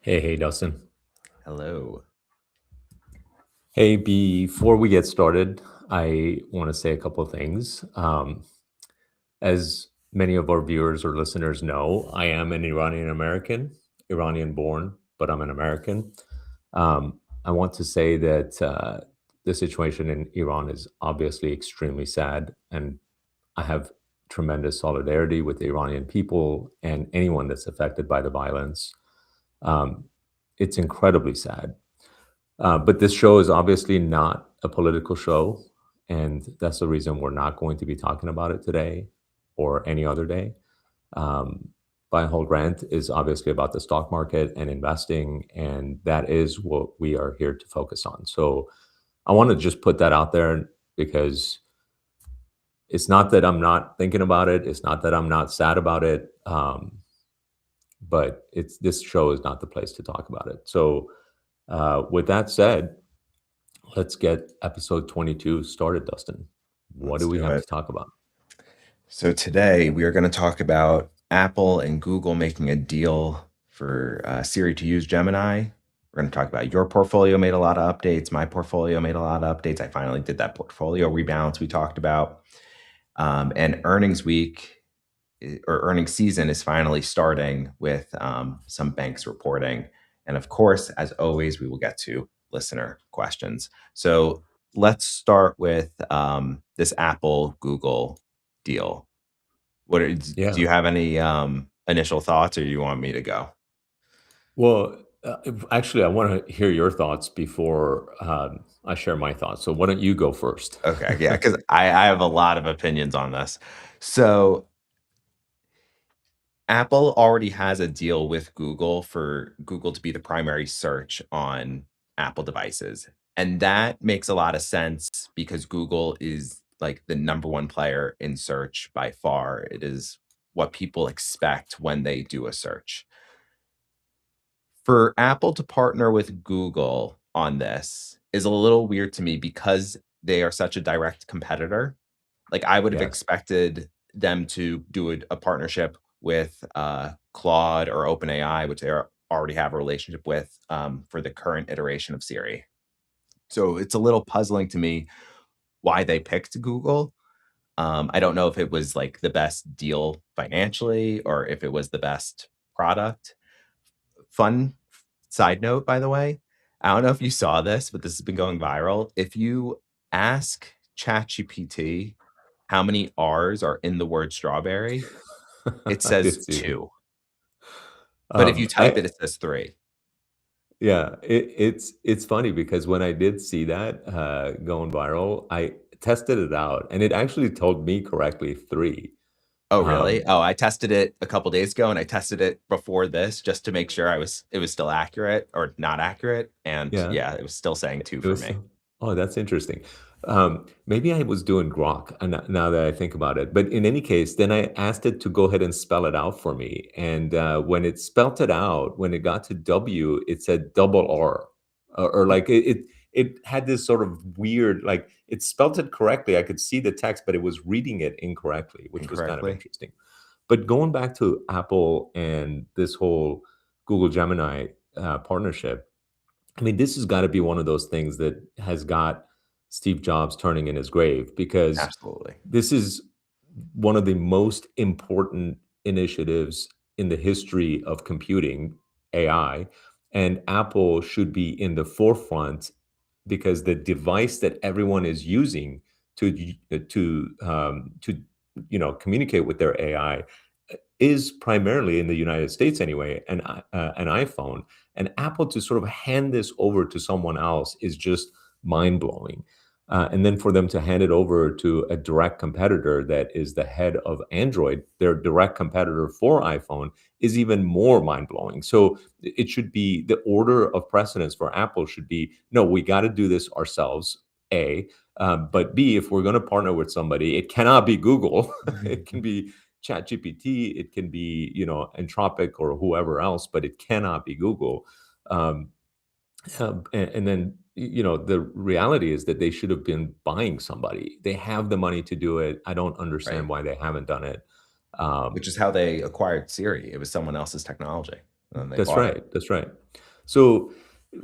Hey, Dustin. Hello. Hey, before we get started, I want to say a couple of things. As many of our viewers or listeners know, I am an Iranian American, Iranian born, but I'm an American. I want to say that the situation in Iran is obviously extremely sad, and I have tremendous solidarity with the Iranian people and anyone that's affected by the violence. Um, it's incredibly sad. But this show is obviously not a political show, and that's the reason we're not going to be talking about it today or any other day. Buy Hold Rant is obviously about the stock market and investing, and that is what we are here to focus on. So I want to just put that out there because it's not that I'm not thinking about it. It's not that I'm not sad about it. But this show is not the place to talk about it. So with that said, let's get episode 22 started, Dustin. What do Let's we do have it. to talk about? So today we are going to talk about Apple and Google making a deal for Siri to use Gemini. We're going to talk about your portfolio made a lot of updates. My portfolio made a lot of updates. I finally did that portfolio rebalance we talked about. And earnings week or earnings season is finally starting with some banks reporting. And of course, as always, we will get to listener questions. So let's start with this Apple Google deal. Do Yeah. you have any initial thoughts, or do you want me to go? Well, actually, I want to hear your thoughts before I share my thoughts. So why don't you go first? Okay, yeah, because I have a lot of opinions on this. So Apple already has a deal with Google for Google to be the primary search on Apple devices. And that makes a lot of sense because Google is like the number one player in search by far. It is what people expect when they do a search. For Apple to partner with Google on this is a little weird to me because they are such a direct competitor. Like, I would have Yes. expected them to do a partnership with, Claude or OpenAI, which already have a relationship with, for the current iteration of Siri. So it's a little puzzling to me why they picked Google. I don't know if it was, like, the best deal financially or if it was the best product. Fun side note, by the way, I don't know if you saw this, but this has been going viral. If you ask ChatGPT how many R's are in the word strawberry, it I says did see that. 2. But if you type I it, it says 3. Yeah, it's funny because when I did see that going viral, I tested it out, and it actually told me correctly 3. Oh, really? Um, Oh, I tested it a couple days ago, and I tested it before this just to make sure it was still accurate or not accurate, and yeah. yeah, it was still saying 2 It for was me. so Oh, that's interesting. Maybe I was doing Grok, and now that I think about it. But in any case, then I asked it to go ahead and spell it out for me. And when it spelt it out, when it got to W, it said double R, or like it had this sort of weird, like it spelt it correctly. I could see the text, but it was reading it incorrectly, which was kind of Incorrectly? interesting. But going back to Apple and this whole Google Gemini partnership, I mean, this has got to be one of those things that has got Steve Jobs turning in his grave because Absolutely. this is one of the most important initiatives in the history of computing, AI, and Apple should be in the forefront because the device that everyone is using to communicate with their AI is primarily in the United States anyway, an iPhone. And Apple to sort of hand this over to someone else is just mind blowing. And then for them to hand it over to a direct competitor that is the head of Android, their direct competitor for iPhone, is even more mind blowing. So it should be the order of precedence for Apple should be no, we got to do this ourselves. A, but B, if we're going to partner with somebody, it cannot be Google. It can be ChatGPT, it can be, Anthropic or whoever else, but it cannot be Google. Um, and then, the reality is that they should have been buying somebody. They have the money to do it. I don't Right. understand why they haven't done it. Um, Which is how they acquired Siri. It was someone else's technology, and then they that's bought it. right. That's right. So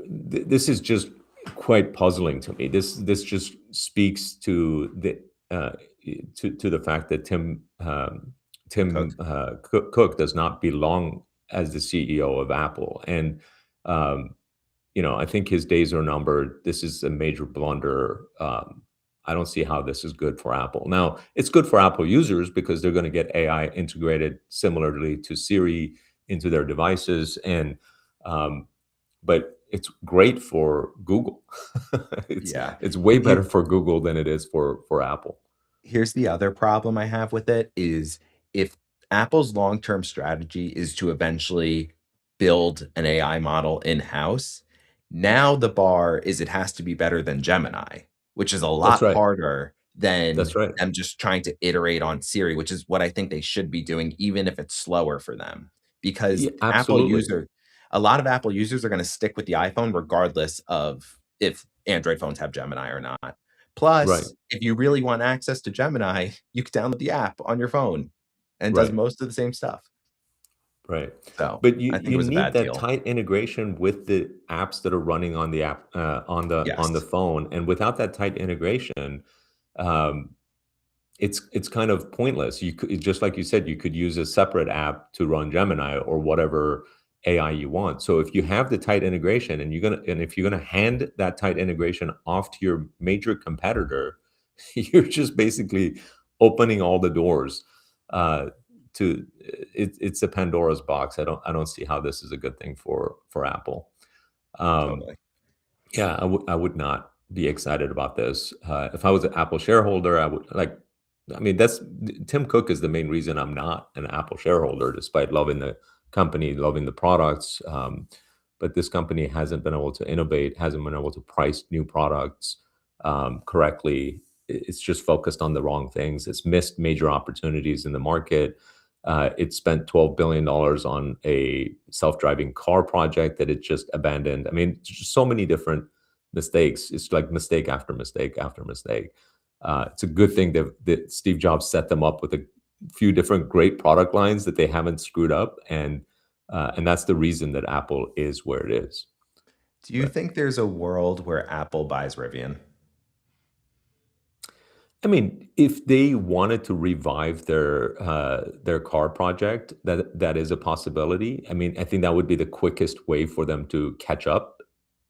this is just quite puzzling to me. This just speaks to uh, the fact that Cook. Cook does not belong as the CEO of Apple, and um, I think his days are numbered. This is a major blunder. I don't see how this is good for Apple. Now, it's good for Apple users because they're going to get AI integrated similarly to Siri into their devices, and um, but it's great for Google. it's Yeah. it's way better Here, for Google than it is for Apple. here's the other problem I have with it is if Apple's long-term strategy is to eventually build an AI model in-house, now the bar is it has to be better than Gemini, which is a That's lot right. harder than That's right. them just trying to iterate on Siri, which is what I think they should be doing, even if it's slower for them. Because Yeah, absolutely. A lot of Apple users are going to stick with the iPhone regardless of if Android phones have Gemini or not. Right. Plus, if you really want access to Gemini, you can download the app on your phone and it does Right. most of the same stuff. Right. So But I think it you was a need bad that deal. tight integration with the apps that are running on the app on the Yes. phone, and without that tight integration, um, it's kind of pointless. You could, just like you said, you could use a separate app to run Gemini or whatever AI you want. So if you have the tight integration and if you're gonna hand that tight integration off to your major competitor, you're just basically opening all the doors uh, to it's a Pandora's box. I don't see how this is a good thing for Apple. Um, Totally. yeah, I would not be excited about this. If I was an Apple shareholder, I would like. I mean, that's Tim Cook is the main reason I'm not an Apple shareholder, despite loving the company, loving the products. But this company hasn't been able to innovate, hasn't been able to price new products correctly. It's just focused on the wrong things. It's missed major opportunities in the market. It spent $12 billion on a self-driving car project that it just abandoned. I mean, just so many different mistakes. It's like mistake after mistake after mistake. It's a good thing that Steve Jobs set them up with a few different great product lines that they haven't screwed up, and that's the reason that Apple is where it is. Do you But think there's a world where Apple buys Rivian? I mean, if they wanted to revive their car project, that is a possibility. I mean, I think that would be the quickest way for them to catch up,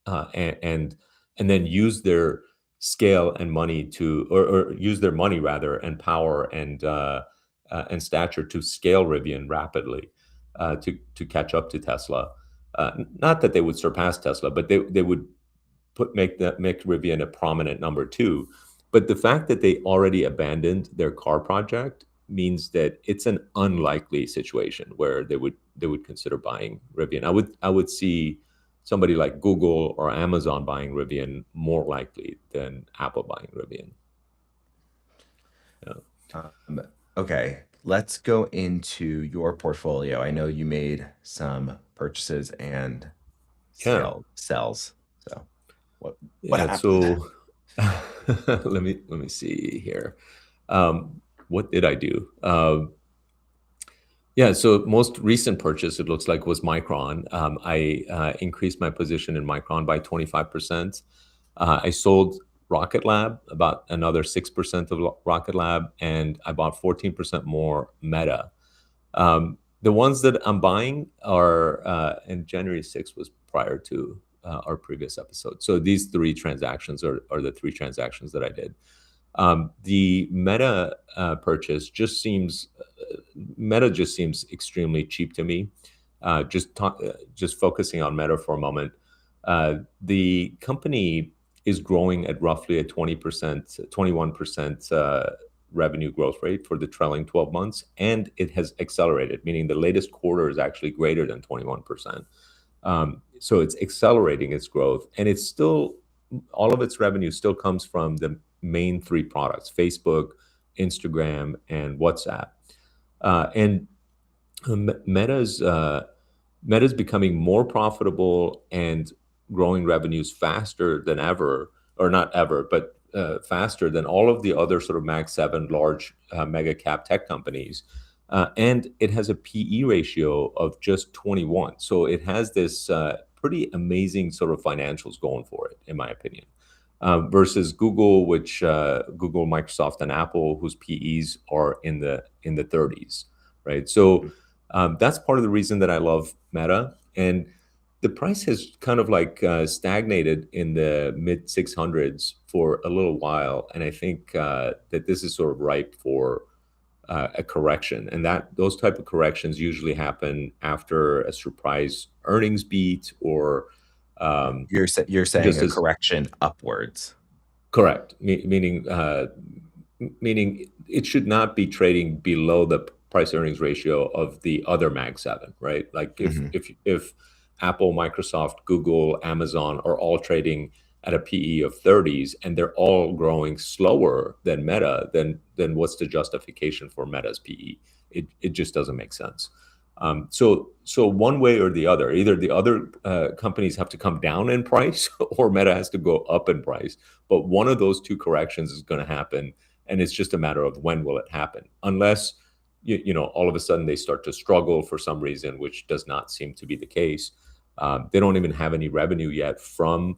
and then use their scale and money or use their money rather and power and stature to scale Rivian rapidly to catch up to Tesla. Not that they would surpass Tesla, but they would make Rivian a prominent number two. But the fact that they already abandoned their car project means that it's an unlikely situation where they would consider buying Rivian. I would see somebody like Google or Amazon buying Rivian more likely than Apple buying Rivian. Yeah. Um, okay, let's go into your portfolio. I know you made some purchases and Yeah. sells. So what Yeah. happened? So let me see here. What did I do? Yeah, so most recent purchase, it looks like, was Micron. I increased my position in Micron by 25%. I sold Rocket Lab, about another 6% of Rocket Lab, and I bought 14% more Meta. The ones that I'm buying are, and January 6th was prior to our previous episode. So these three transactions are the three transactions that I did. The Meta purchase just seems extremely cheap to me. Just focusing on Meta for a moment, the company is growing at roughly a 20%, 21% revenue growth rate for the trailing 12 months, and it has accelerated, meaning the latest quarter is actually greater than 21%. So it's accelerating its growth, and it's still all of its revenue still comes from the main three products: Facebook, Instagram, and WhatsApp. And Meta's becoming more profitable and growing revenues faster than ever, or not ever, but faster than all of the other sort of Mag 7 large mega cap tech companies. And it has a PE ratio of just 21. So it has this pretty amazing sort of financials going for it, in my opinion. Versus Google, which Google, Microsoft, and Apple, whose PEs are in the 30s, right? So that's part of the reason that I love Meta. And the price has kind of like stagnated in the mid 600s for a little while, and I think that this is sort of ripe for a correction, and that those type of corrections usually happen after a surprise earnings beat or You're saying just a as correction upwards. correct, meaning it should not be trading below the price earnings ratio of the other Mag 7, right? Like Mhm. if Apple, Microsoft, Google, Amazon are all trading at a PE of 30s and they're all growing slower than Meta, then what's the justification for Meta's PE? It just doesn't make sense. So one way or the other, either the other companies have to come down in price or Meta has to go up in price. But one of those two corrections is going to happen, and it's just a matter of when will it happen. Unless all of a sudden they start to struggle for some reason, which does not seem to be the case. They don't even have any revenue yet from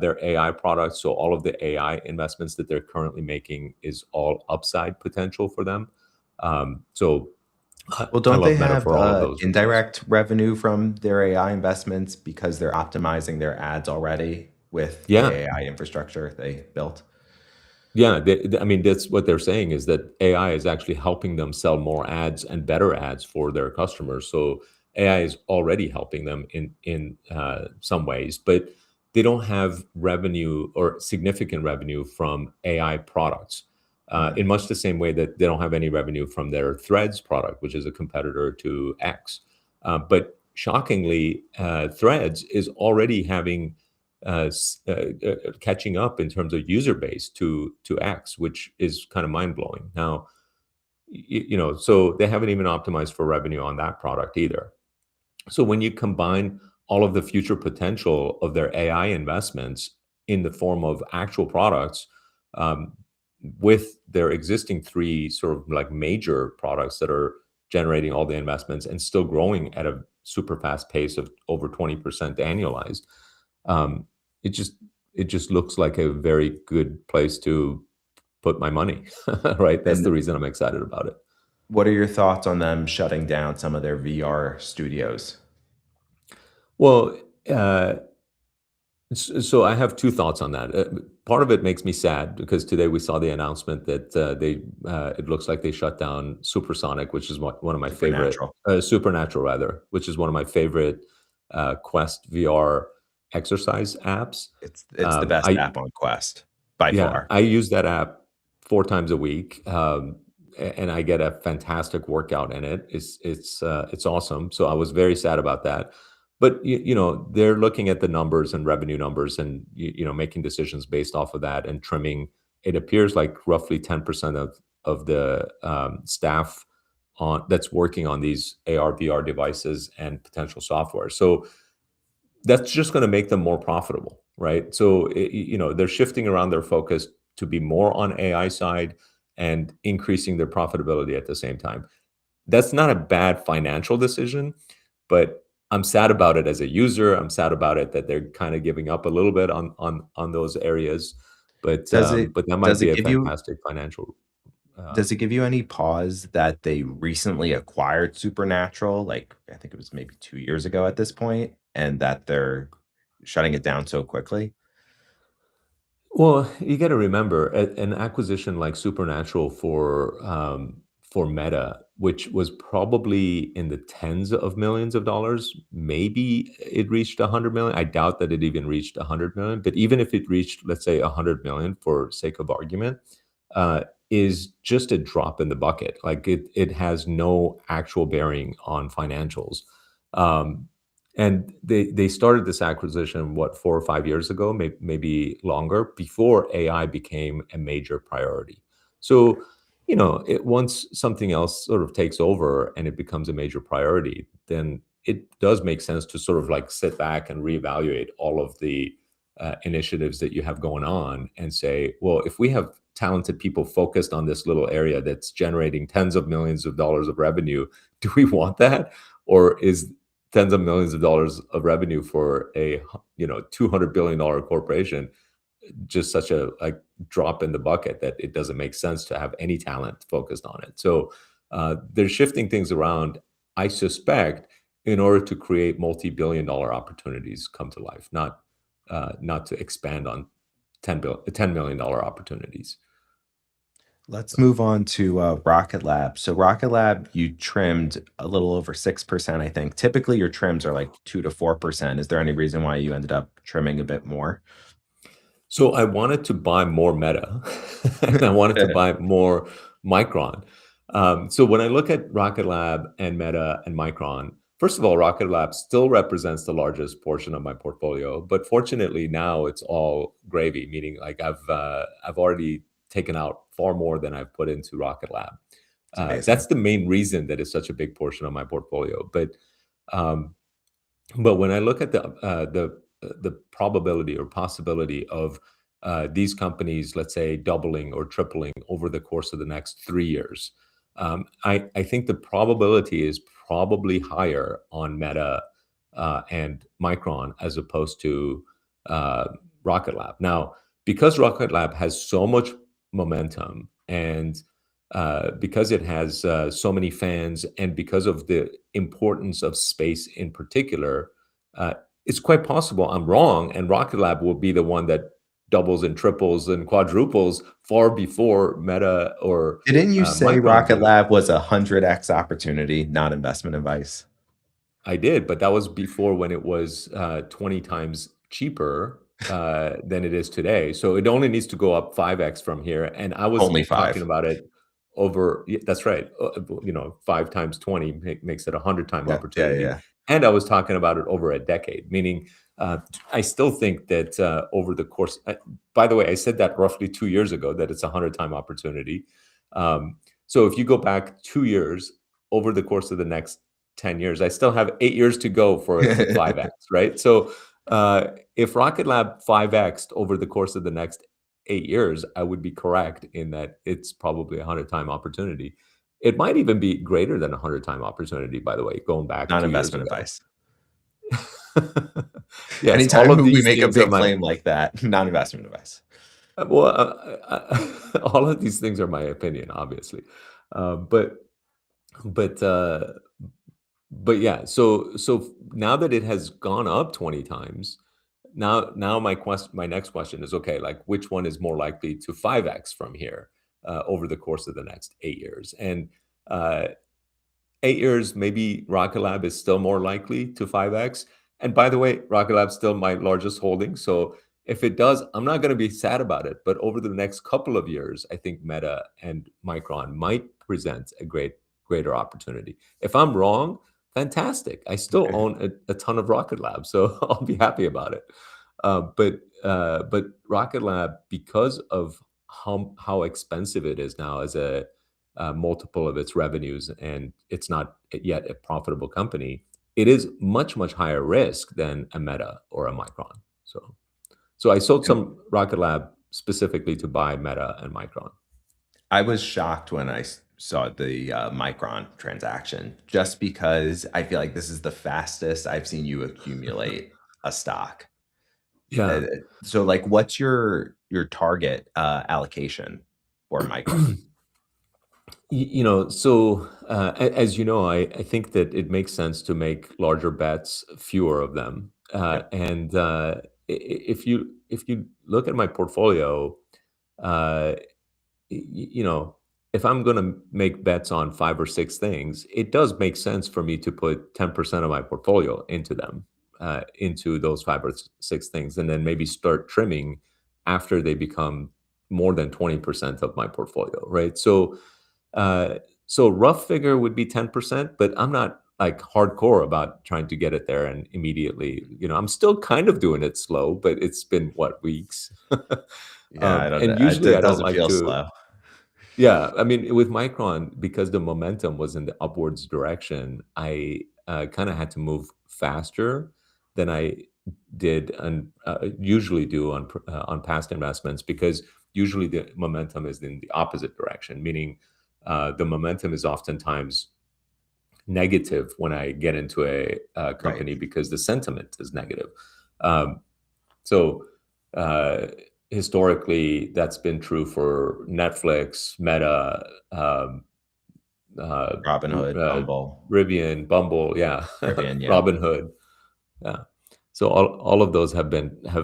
their AI products. So all of the AI investments that they're currently making is all upside potential for them. So Well, I don't they love Meta have for all of those reasons. indirect revenue from their AI investments because they're optimizing their ads already with the Yeah, AI infrastructure they built? yeah. I mean, that's what they're saying is that AI is actually helping them sell more ads and better ads for their customers. So AI is already helping them in some ways, but they don't have revenue or significant revenue from AI products. Mhm. In much the same way that they don't have any revenue from their Threads product, which is a competitor to X. But shockingly, Threads is already having catching up in terms of user base to X, which is kind of mind blowing. Now, so they haven't even optimized for revenue on that product either. So when you combine all of the future potential of their AI investments in the form of actual products um, with their existing three sort of like major products that are generating all the investments and still growing at a super fast pace of over 20% annualized, um, it just it just looks like a very good place to put my money. Right, that's And the reason I'm excited about it. what are your thoughts on them shutting down some of their VR studios? Well, uh, so I have two thoughts on that. Part of it makes me sad because today we saw the announcement that it looks like they shut down Supersonic, which is one of my favorite Supernatural. Supernatural rather, which is one of my favorite Quest VR exercise apps. It's the best I app on Quest by Yeah, far. I use that app 4 times a week, and I get a fantastic workout in it. It's awesome. So I was very sad about that. But they're looking at the numbers and revenue numbers and making decisions based off of that and trimming. It appears like roughly 10% of the staff on that's working on these AR VR devices and potential software. So that's just going to make them more profitable, right? So they're shifting around their focus to be more on AI side and increasing their profitability at the same time. That's not a bad financial decision, but I'm sad about it as a user. I'm sad about it that they're kind of giving up a little bit on those areas, but Does it but that might does be it a give you fantastic financial. Uh, does it give you any pause that they recently acquired Supernatural? Like, I think it was maybe 2 years ago at this point, and that they're shutting it down so quickly? Well, you got to remember an acquisition like Supernatural for Meta, which was probably in the tens of millions of dollars. Maybe it reached 100 million. I doubt that it even reached 100 million. But even if it reached, let's say, 100 million, for sake of argument, uh, is just a drop in the bucket. Like it has no actual bearing on financials. Um, and they started this acquisition, what, 4 or 5 years ago, maybe longer, before AI became a major priority. So, once something else sort of takes over and it becomes a major priority, then it does make sense to sort of like sit back and reevaluate all of the initiatives that you have going on and say, well, if we have talented people focused on this little area that's generating tens of millions of dollars of revenue, do we want that? Or tens of millions of dollars of revenue for a $200 billion corporation, just such a drop in the bucket that it doesn't make sense to have any talent focused on it. So they're shifting things around, I suspect, in order to create multi-billion dollar opportunities come to life, not to expand on $10 million opportunities. Let's move on to Rocket Lab. So Rocket Lab, you trimmed a little over 6%, I think. Typically, your trims are like 2 to 4%. Is there any reason why you ended up trimming a bit more? So I wanted to buy more Meta, and I wanted to buy more Micron. So when I look at Rocket Lab and Meta and Micron, first of all, Rocket Lab still represents the largest portion of my portfolio, but fortunately now it's all gravy, meaning like I've already taken out far more than I've put into Rocket Lab. It's amazing. That's the main reason that it's such a big portion of my portfolio. But when I look at the probability or possibility of these companies, let's say, doubling or tripling over the course of the next 3 years, I think the probability is probably higher on Meta and Micron as opposed to Rocket Lab. Now, because Rocket Lab has so much momentum and because it has so many fans and because of the importance of space in particular, it's quite possible I'm wrong and Rocket Lab will be the one that doubles and triples and quadruples far before Meta or Didn't you say Micron Rocket do. Lab was a 100x opportunity, not investment advice? I did, but that was before when it was 20 times cheaper than it is today. So it only needs to go up 5x from here. And I was Only talking 5. about it over, yeah, that's right. 5 times 20 makes it a 100-time Yeah, yeah, opportunity. yeah. And I was talking about it over a decade, meaning I still think that over the course, by the way, I said that roughly 2 years ago, that it's a 100-time opportunity. So if you go back 2 years over the course of the next 10 years, I still have 8 years to go for it to 5x, right? So if Rocket Lab 5x'd over the course of the next 8 years, I would be correct in that it's probably a 100-time opportunity. It might even be greater than a 100-time opportunity, by the way, going back Not 2 years investment ago. advice. Yes, all Anytime of we these make a things are big my claim like that, not investment advice. well, all of these things are my opinion, obviously, but but uh, but yeah. So now that it has gone up 20 times, now my next question is, okay, like which one is more likely to 5x from here over the course of the next 8 years? And uh, 8 years, maybe Rocket Lab is still more likely to 5x. And by the way, Rocket Lab's still my largest holding. So if it does, I'm not going to be sad about it. But over the next couple of years, I think Meta and Micron might present a greater opportunity. If I'm wrong, fantastic. I still own a ton of Rocket Lab, so I'll be happy about it. But Rocket Lab, because of how expensive it is now as a multiple of its revenues, and it's not yet a profitable company, it is much, much higher risk than a Meta or a Micron. So I sold some Rocket Lab specifically to buy Meta and Micron. I was shocked when I saw the Micron transaction, just because I feel like this is the fastest I've seen you accumulate a stock. Yeah. So, like, what's your target allocation for Micron? As you know, I think that it makes sense to make larger bets, fewer of them. Yep. And if you look at my portfolio, uh, if I'm going to make bets on 5 or 6 things, it does make sense for me to put 10% of my portfolio into them, into those 5 or 6 things, and then maybe start trimming after they become more than 20% of my portfolio, right? So rough figure would be 10%, but I'm not like hardcore about trying to get it there and immediately. I'm still kind of doing it slow, but it's been what, weeks? Yeah, I don't know. And usually I It don't doesn't like feel to. slow. Yeah, I mean, with Micron, because the momentum was in the upwards direction, I kind of had to move faster than I did and usually do on past investments, because usually the momentum is in the opposite direction, meaning the momentum is oftentimes negative when I get into a Right. company because the sentiment is negative. Um, so uh, historically, that's been true for Netflix, Meta, uh, Robinhood, Bumble, Rivian, Bumble, yeah, Rivian, yeah. Robinhood, yeah. So all of those have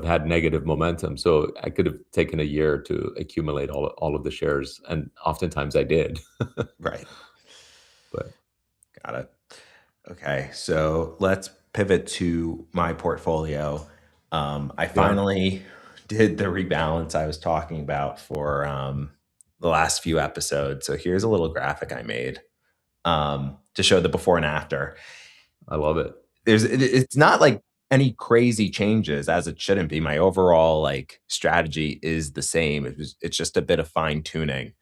had negative momentum. So I could have taken a year to accumulate all of the shares, and oftentimes I did. Right. But Got it. Okay, so let's pivot to my portfolio. I yeah, finally did the rebalance I was talking about for the last few episodes. So here's a little graphic I made to show the before and after. I love it. It's not like any crazy changes, as it shouldn't be. My overall like strategy is the same. It's just a bit of fine tuning.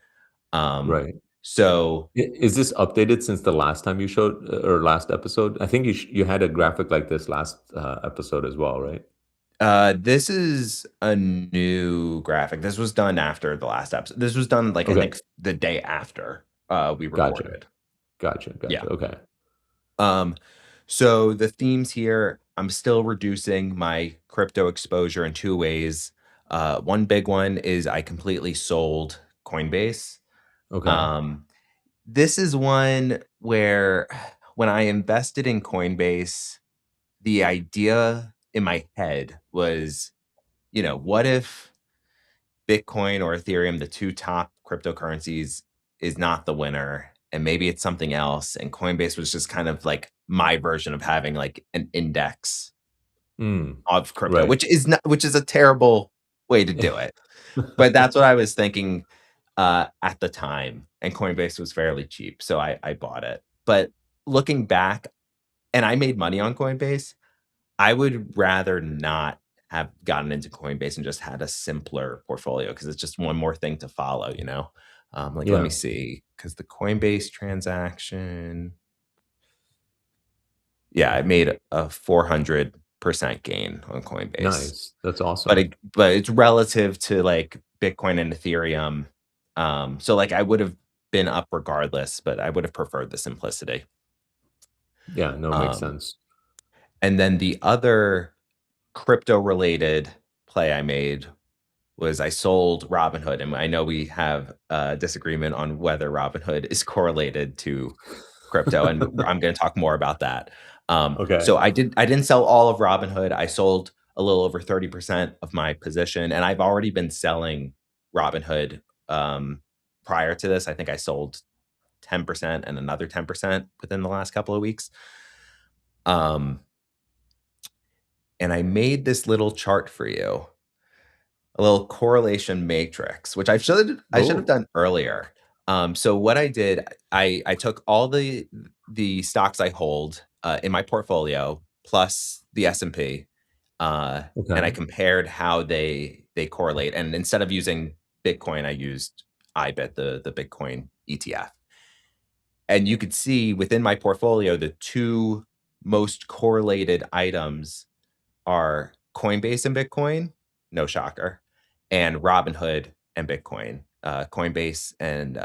Um, Right. so Is this updated since the last time you showed or last episode? I think you had a graphic like this last episode as well, right? this is a new graphic. This was done after the last episode. This was done like I Okay. think the day after we Gotcha. recorded. Gotcha. Yeah. Gotcha. Okay. Um, so the themes here, I'm still reducing my crypto exposure in two ways. One big one is I completely sold Coinbase. Okay. Um, this is one where when I invested in Coinbase, the idea in my head was, what if Bitcoin or Ethereum, the two top cryptocurrencies, is not the winner, and maybe it's something else. And Coinbase was just kind of like my version of having like an index Mm, of crypto, right. which is a terrible way to do it. But that's what I was thinking at the time, and Coinbase was fairly cheap, so I bought it. But looking back, and I made money on Coinbase. I would rather not have gotten into Coinbase and just had a simpler portfolio because it's just one more thing to follow, you know? Like, let me Yeah. see, because the Coinbase transaction, yeah, I made a 400% gain on Coinbase. Nice. That's But awesome. it's relative to like Bitcoin and Ethereum. So like I would have been up regardless, but I would have preferred the simplicity. Yeah. No, it makes Um, sense. and then the other crypto related play I made was I sold Robinhood, and I know we have a disagreement on whether Robinhood is correlated to crypto, and I'm going to talk more about that. Okay. So I didn't sell all of Robinhood. I sold a little over 30% of my position, and I've already been selling Robinhood prior to this. I think I sold 10% and another 10% within the last couple of weeks. Um, and I made this little chart for you, a little correlation matrix, which I should have Oh, done earlier. So what I did, I took all the stocks I hold in my portfolio plus the S&P, and I okay. compared how they correlate. And instead of using Bitcoin, I used IBIT, the Bitcoin ETF. And you could see within my portfolio the two most correlated items are Coinbase and Bitcoin, no shocker, and Robinhood and Bitcoin. Coinbase and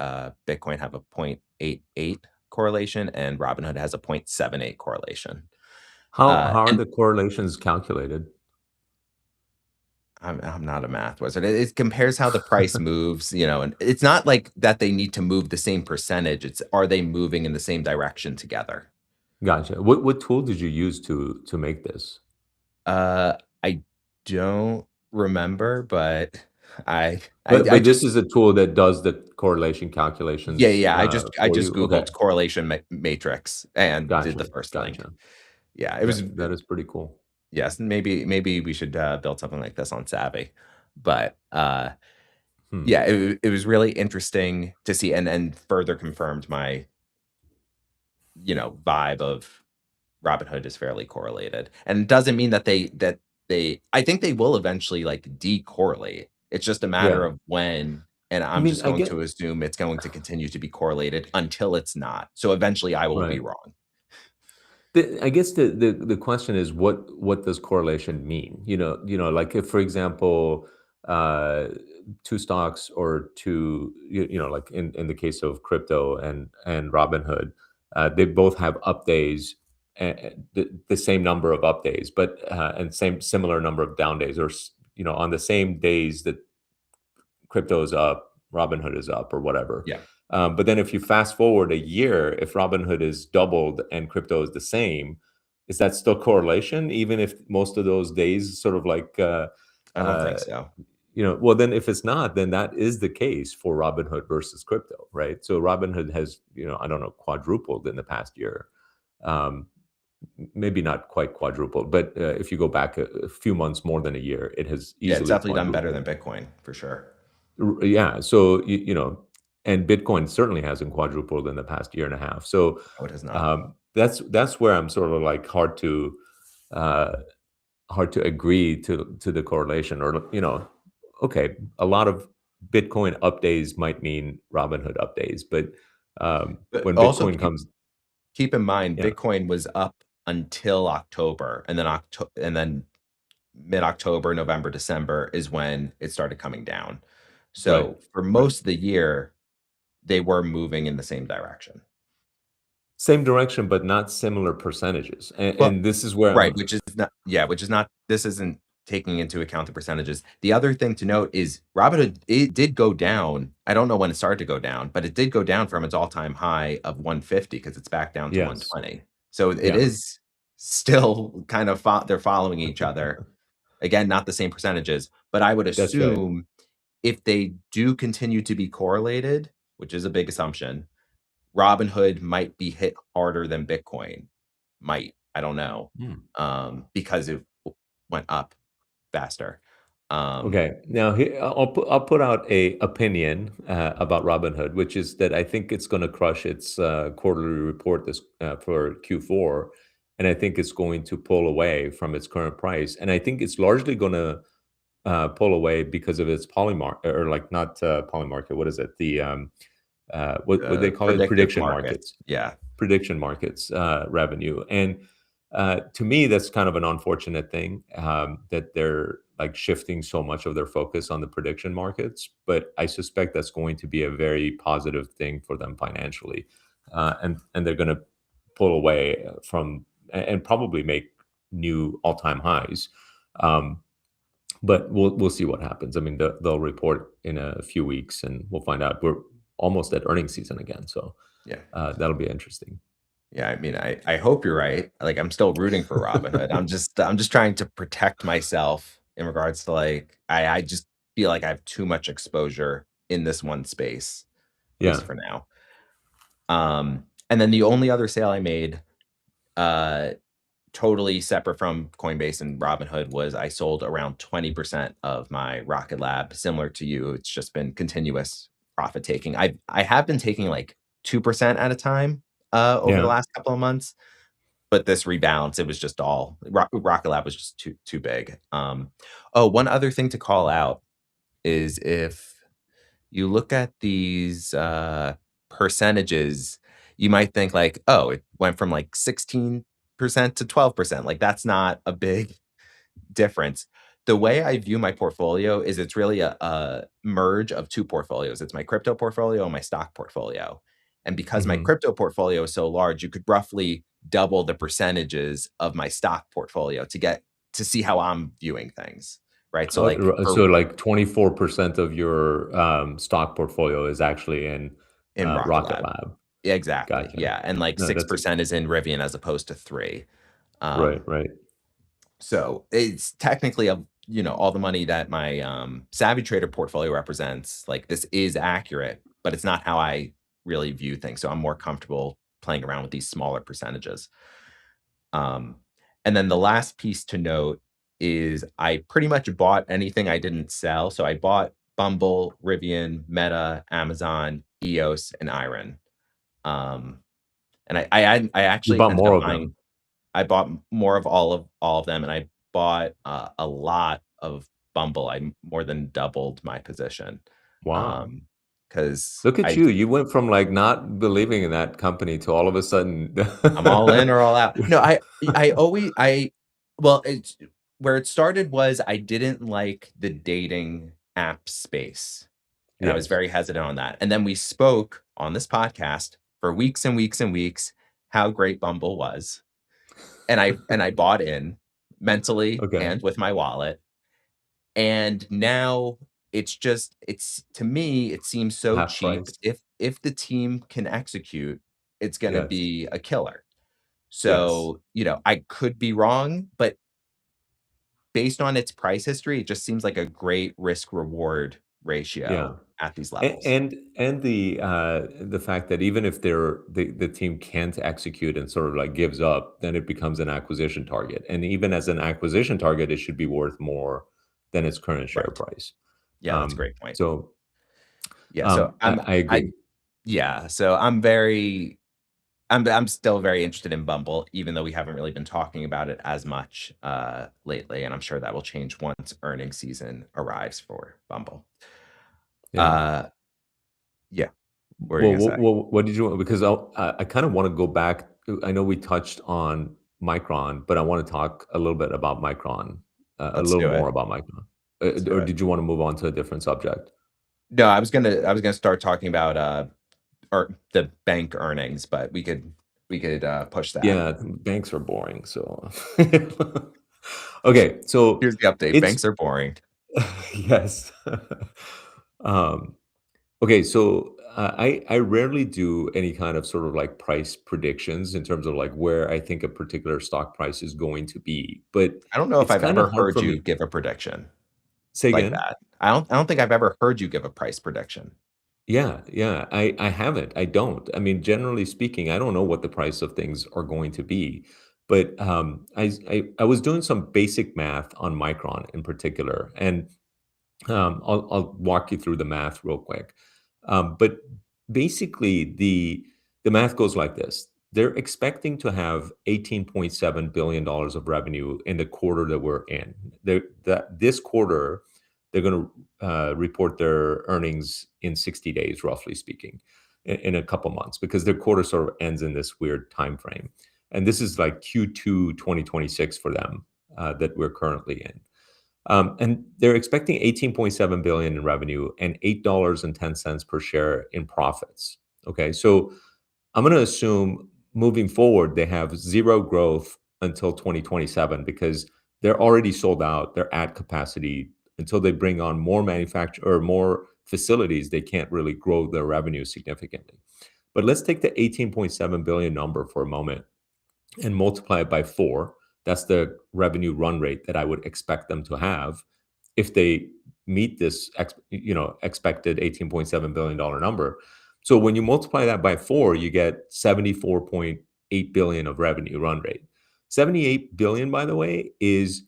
Bitcoin have a 0.88 correlation, and Robinhood has a 0.78 correlation. How are And the correlations calculated? I'm not a math wizard. It compares how the price moves, and it's not like that they need to move the same percentage. It's are they moving in the same direction together? Gotcha. What tool did you use to make this? I don't remember, but I But this just is a tool that does the correlation yeah, calculations yeah, I for just you. Okay. Googled correlation matrix and did the Gotcha. first link. Gotcha. Yeah, it was That is pretty cool. yes, maybe we should, build something like this on Savvy. But, Hmm. yeah, it was really interesting to see and further confirmed my, vibe of Robinhood is fairly correlated. And it doesn't mean that they I think they will eventually, like, decorrelate. It's just a matter Yeah. of when, and I I'm mean, just I going get to assume it's going to continue to be correlated until it's not. So eventually I will be right. wrong. I guess the question is what does correlation mean? Like if, for example, uh, two stocks or two, like in the case of crypto and Robinhood, They both have up days, the same number of up days, but and same similar number of down days, or on the same days that crypto is up, Robinhood is up, or whatever. Yeah. But then if you fast forward a year, if Robinhood is doubled and crypto is the same, is that still correlation? Even if most of those days sort of like, I don't think so. well, then if it's not, then that is the case for Robinhood versus crypto, right? So Robinhood has, I don't know, quadrupled in the past year. Um, Maybe not quite quadrupled, but if you go back a few months more than a year, it has Yeah, it's easily definitely done better quadrupled. than Bitcoin for sure. Yeah. So, and Bitcoin certainly hasn't quadrupled in the past year and a half. So No, it has not. that's where I'm sort of like uh, hard to agree to the correlation, or okay, a lot of Bitcoin up days might mean Robinhood up days, but But when also Bitcoin comes, keep in mind, yeah, Bitcoin was up until October, and then mid-October, November, December is when it started coming down. right, So for right. most of the year, they were moving in the same direction. Same direction, but not similar percentages. And, Well, and this is where right, I'm, which is not this isn't taking into account the percentages. The other thing to note is Robinhood, it did go down. I don't know when it started to go down, but it did go down from its all-time high of 150 because it's back down to yes, 120. So it yeah, is still kind of they're following each other. Again, not the same percentages, but I would that's right. assume if they do continue to be correlated, which is a big assumption, Robinhood might be hit harder than Bitcoin. Might, I don't know, Hmm. because it went up faster. Um, Okay, now I'll put out a opinion about Robinhood, which is that I think it's going to crush its quarterly report this for Q4, and I think it's going to pull away from its current price, and I think it's largely going to pull away because of its polymarket, or like not polymarket. What is it? The what they call it? predictive Prediction markets. markets, Yeah. prediction markets revenue. And to me, that's kind of an unfortunate thing, that they're like shifting so much of their focus on the prediction markets. But I suspect that's going to be a very positive thing for them financially, and they're going to pull away from, and probably make new all-time highs. Um, but we'll see what happens. I mean, they'll report in a few weeks, and we'll find out. We're almost at earnings season again, so Yeah. that'll be interesting. Yeah, I mean, I hope you're right. Like, I'm still rooting for Robinhood. I'm just trying to protect myself in regards to, like, I just feel like I have too much exposure in this one space, at Yeah. least for now. And then the only other sale I made, uh, totally separate from Coinbase and Robinhood, was I sold around 20% of my Rocket Lab. Similar to you, it's just been continuous profit taking. I have been taking like 2% at a time over the Yeah. last couple of months, but this rebalance, it was just all Rocket Lab was just too big. Oh, one other thing to call out is if you look at these percentages, you might think like, oh, it went from like 16% to 12%. Like that's not a big difference. The way I view my portfolio is it's really a merge of two portfolios. It's my crypto portfolio and my stock portfolio. And because my Mhm. crypto portfolio is so large, you could roughly double the percentages of my stock portfolio to get to see how I'm viewing things. Right. So like So like 24% of your stock portfolio is actually in in Rocket Rocket Lab. Lab. Exactly. Gotcha. Yeah. And like No, that's a 6% is in Rivian as opposed to 3. right, Um, right. So it's technically all the money that my Savvy Trader portfolio represents. Like this is accurate, but it's not how I really view things. So I'm more comfortable playing around with these smaller percentages. Um, and then the last piece to note is I pretty much bought anything I didn't sell. So I bought Bumble, Rivian, Meta, Amazon, EOS, and Iron. Um, and I You actually bought ended more up of buying them. I bought more of all of them, and I bought, a lot of Bumble. I more than doubled my position, Wow. because Look at you. You went from like not believing in that company to all of a sudden. I'm all in or all out. No, I always I well, it's where it started was I didn't like the dating app space, and I was Yes. very hesitant on that, and then we spoke on this podcast for weeks and weeks and weeks, how great Bumble was, and I bought in mentally Okay. and with my wallet, and now it's to me, it seems so Half cheap. price. If the team can execute, it's gonna Yes. be a killer. Yes. So, I could be wrong, but based on its price history, it just seems like a great risk reward Yeah. ratio at these And levels. and the fact that even if the team can't execute and sort of like gives up, then it becomes an acquisition target. And even as an acquisition target, it should be worth more than its current share Right. price. Yeah, that's a great point. So Yeah, so I agree. so I'm still very interested in Bumble, even though we haven't really been talking about it as much lately, and I'm sure that will change once earnings season arrives for Bumble. Yeah. Uh, yeah, what were you gonna say? What did you? Because I kind of want to go back. I know we touched on Micron, but I want to talk a little bit about Micron, a Let's little do it. more about Micron. Let's do Or it. did you want to move on to a different subject? No, I was gonna start talking about or the bank earnings, but we could push that. Yeah, banks are boring. So, okay, so Here's the update. it's Banks are boring. yes. um, okay, so I rarely do any kind of sort of like price predictions in terms of like where I think a particular stock price is going to be, but I don't know if it's I've kind of ever hard heard for you me. give a prediction Say like again. that. I don't think I've ever heard you give a price prediction. Yeah, yeah, I haven't. I don't. I mean, generally speaking, I don't know what the price of things are going to be. But I was doing some basic math on Micron in particular, and I'll walk you through the math real quick. But basically, the math goes like this: they're expecting to have $18.7 billion of revenue in the quarter that we're in. That this quarter, they're going to report their earnings in 60 days, roughly speaking, in a couple months, because their quarter sort of ends in this weird time frame. And this is like Q2 2026 for them that we're currently in. And they're expecting 18.7 billion in revenue and $8.10 per share in profits. Okay, so I'm going to assume moving forward they have zero growth until 2027 because they're already sold out. They're at capacity until they bring on more manufacture or more facilities. They can't really grow their revenue significantly. But let's take the 18.7 billion number for a moment and multiply it by 4. That's the revenue run rate that I would expect them to have if they meet this expected $18.7 billion number. So when you multiply that by 4, you get 74.8 billion of revenue run rate. 78 billion, by the way, is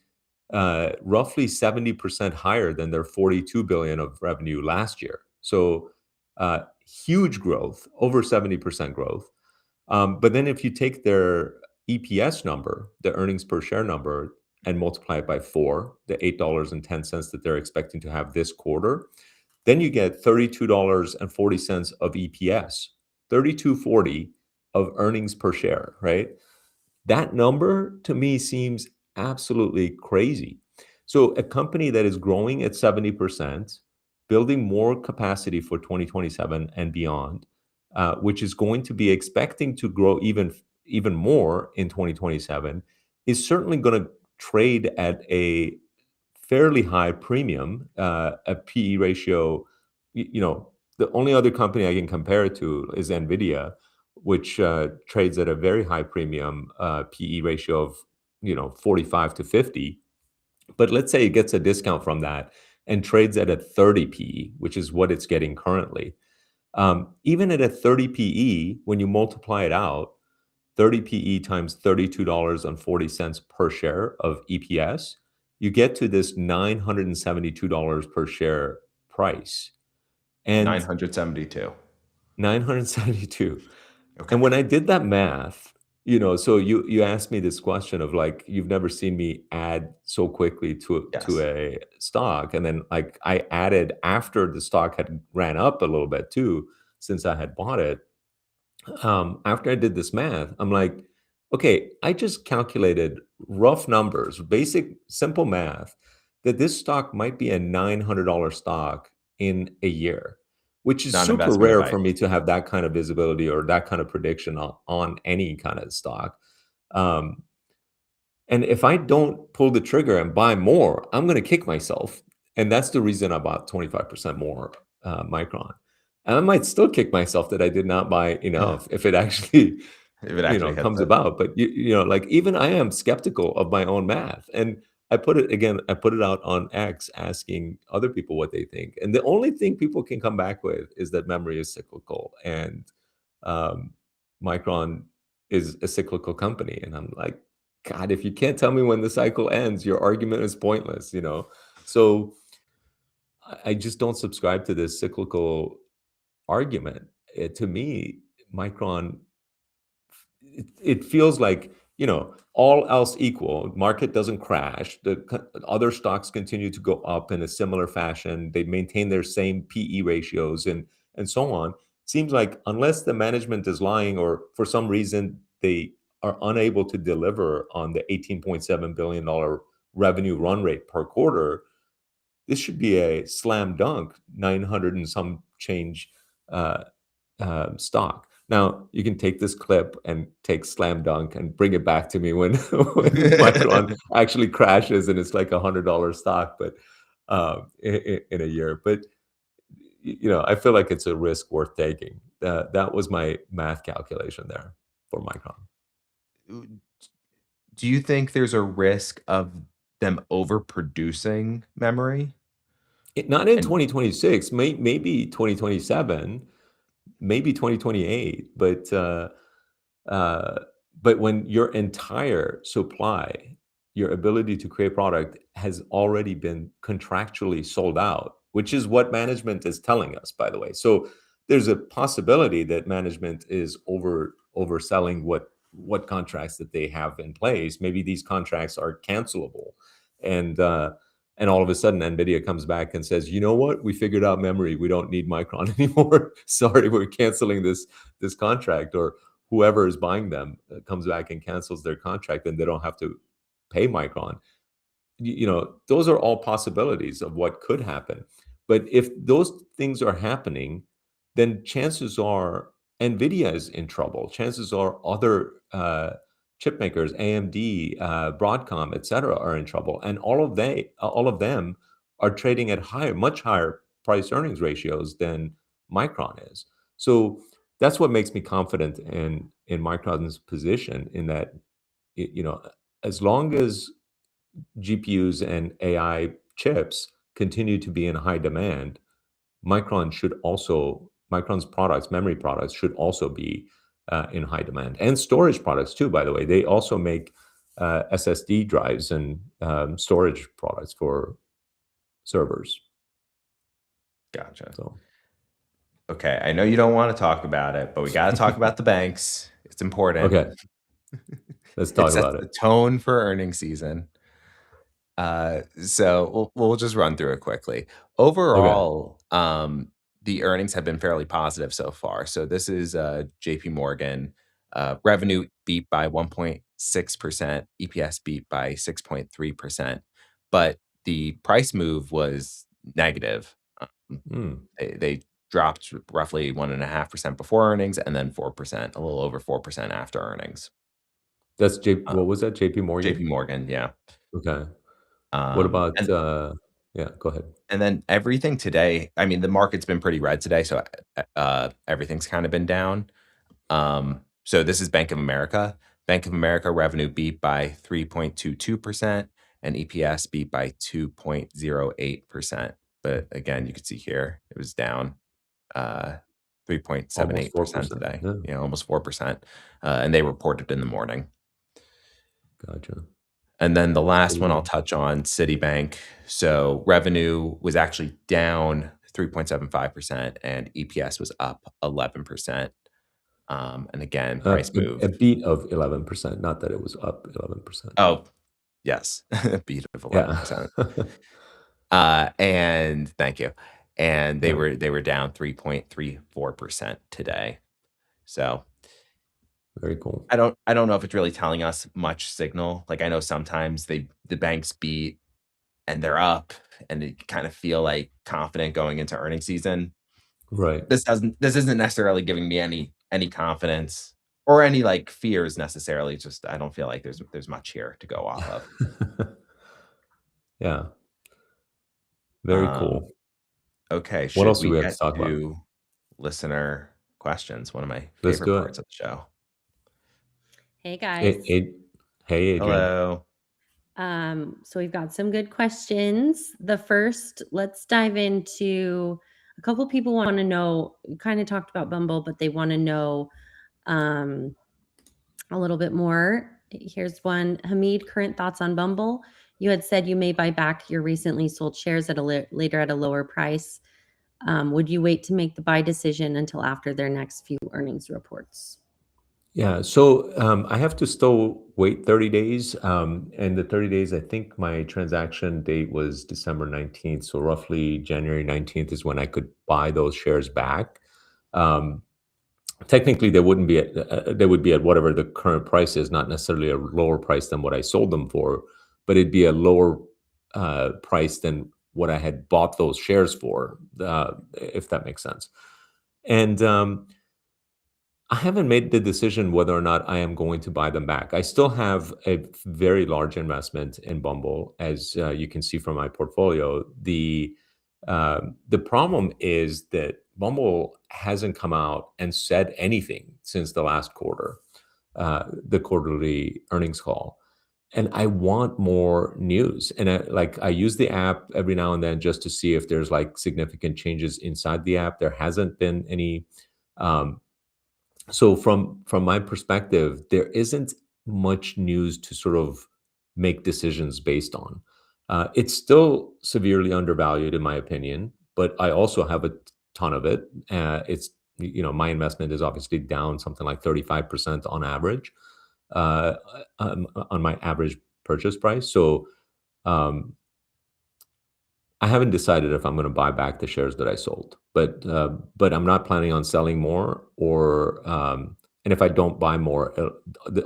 roughly 70% higher than their 42 billion of revenue last year. So huge growth, over 70% growth. But then if you take their EPS number, the earnings per share number, and multiply it by 4, the $8.10 that they're expecting to have this quarter, then you get $32.40 of EPS, 32.40 of earnings per share, right? That number to me seems absolutely crazy. So a company that is growing at 70%, building more capacity for 2027 and beyond, which is going to be expecting to grow even more in 2027, is certainly going to trade at a fairly high premium, a PE ratio. The only other company I can compare it to is Nvidia, which trades at a very high premium PE ratio of 45 to 50. But let's say it gets a discount from that and trades at a 30 PE, which is what it's getting currently. Even at a 30 PE, when you multiply it out, 30 PE times $32.40 per share of EPS, you get to this $972 per share price. And 972. 972. Okay. And when I did that math, so you asked me this question of like, you've never seen me add so quickly to Yes. a stock. And then like I added after the stock had ran up a little bit too, since I had bought it. After I did this math, I'm like, okay, I just calculated rough numbers, basic, simple math, that this stock might be a $900 stock in a year. which is super Non-investment rare advice. for me to have that kind of visibility or that kind of prediction on any kind of stock. Um, and if I don't pull the trigger and buy more, I'm going to kick myself. And that's the reason I bought 25% more Micron. And I might still kick myself that I did not buy enough if it actually, If it actually hits comes it. about. But like even I am skeptical of my own math. And I put it out on X asking other people what they think. And the only thing people can come back with is that memory is cyclical and um, Micron is a cyclical company. And I'm like, God, if you can't tell me when the cycle ends, your argument is pointless. So I just don't subscribe to this cyclical argument. To me, Micron, it feels like, all else equal, market doesn't crash. Other stocks continue to go up in a similar fashion. They maintain their same PE ratios and so on. Seems like unless the management is lying or for some reason they are unable to deliver on the $18.7 billion revenue run rate per quarter, this should be a slam dunk 900 and some change uh, stock. Now you can take this clip and take slam dunk and bring it back to me when when Micron actually crashes and it's like $100 stock, but in a year. But I feel like it's a risk worth taking. That was my math calculation there for Micron. Do you think there's a risk of them overproducing memory? Not in And 2026, maybe 2027, maybe 2028, uh, but when your entire supply, your ability to create product has already been contractually sold out, which is what management is telling us, by the way. So there's a possibility that management is overselling what contracts that they have in place. Maybe these contracts are cancelable, and all of a sudden Nvidia comes back and says, you know what, we figured out memory, we don't need Micron anymore. Sorry, we're canceling this contract. Or whoever is buying them comes back and cancels their contract and they don't have to pay Micron. Those are all possibilities of what could happen. But if those things are happening, then chances are Nvidia is in trouble. Chances are other chip makers, AMD, Broadcom, et cetera, are in trouble. And all of them are trading at much higher price earnings ratios than Micron is. So that's what makes me confident in Micron's position, in that as long as GPUs and AI chips continue to be in high demand, Micron's products, memory products, should also be in high demand, and storage products too. By the way, they also make SSD drives and storage products for servers. gotcha. So Okay, I know you don't want to talk about it, but we got to talk about the banks. It's important. okay, let's It talk sets about it. the tone for earnings season. So we'll just run through it quickly. Okay. Overall, the earnings have been fairly positive so far. So this is JP Morgan. Revenue beat by 1.6%, EPS beat by 6.3%, but the price move was negative. Hmm. They dropped roughly 1.5% before earnings and then 4%, a little over 4% after earnings. That's Uh, what was that? JP JP Morgan? Morgan, yeah. Okay. What about And yeah, go ahead. And then everything today, I mean, the market's been pretty red today, so everything's kind of been down. So this is Bank of America. Bank of America revenue beat by 3.22% and EPS beat by 2.08%. But again, you can see here it was down uh, Almost 3.78% 4%. today, Yeah, almost 4%. And they reported in the morning. gotcha. And then the last Pretty one I'll good. touch on, Citibank. So revenue was actually down 3.75% and EPS was up 11%. And again, price move. A beat of 11%, not that it was up 11%. Oh, yes, beat of Yeah. 11%. And thank you. And they Yeah. were down 3.34% today. So Very cool. I don't know if it's really telling us much signal. Like I know sometimes the banks beat and they're up and they kind of feel like confident going into earnings season. Right. This isn't necessarily giving me any confidence or any, like, fears necessarily. It's just I don't feel like there's much here to go off of. Yeah. Very Um, cool. okay, What should else do we we have to get talk about? to listener questions? One of my Let's favorite do it. parts of the show. Hey guys. Hey, Adrian. Hello. So we've got some good questions. The first, let's dive into a couple people want to know, we kind of talked about Bumble, but they want to know a little bit more. Here's one. Hamid, current thoughts on Bumble. You had said you may buy back your recently sold shares at later at a lower price. Would you wait to make the buy decision until after their next few earnings reports? Yeah, so I have to still wait 30 days. And the 30 days, I think my transaction date was December 19th. So roughly January 19th is when I could buy those shares back. Um, Technically, they wouldn't be at, they would be at whatever the current price is, not necessarily a lower price than what I sold them for, but it'd be a lower price than what I had bought those shares for, if that makes sense. And I haven't made the decision whether or not I am going to buy them back. I still have a very large investment in Bumble, as you can see from my portfolio. The problem is that Bumble hasn't come out and said anything since the last quarter, the quarterly earnings call, and I want more news. And I use the app every now and then just to see if there's like significant changes inside the app. There hasn't been any. Um, so from my perspective, there isn't much news to sort of make decisions based on. It's still severely undervalued in my opinion, but I also have a ton of it. It's my investment is obviously down something like 35% on average, on my average purchase price. So um, I haven't decided if I'm going to buy back the shares that I sold, but I'm not planning on selling more. And if I don't buy more,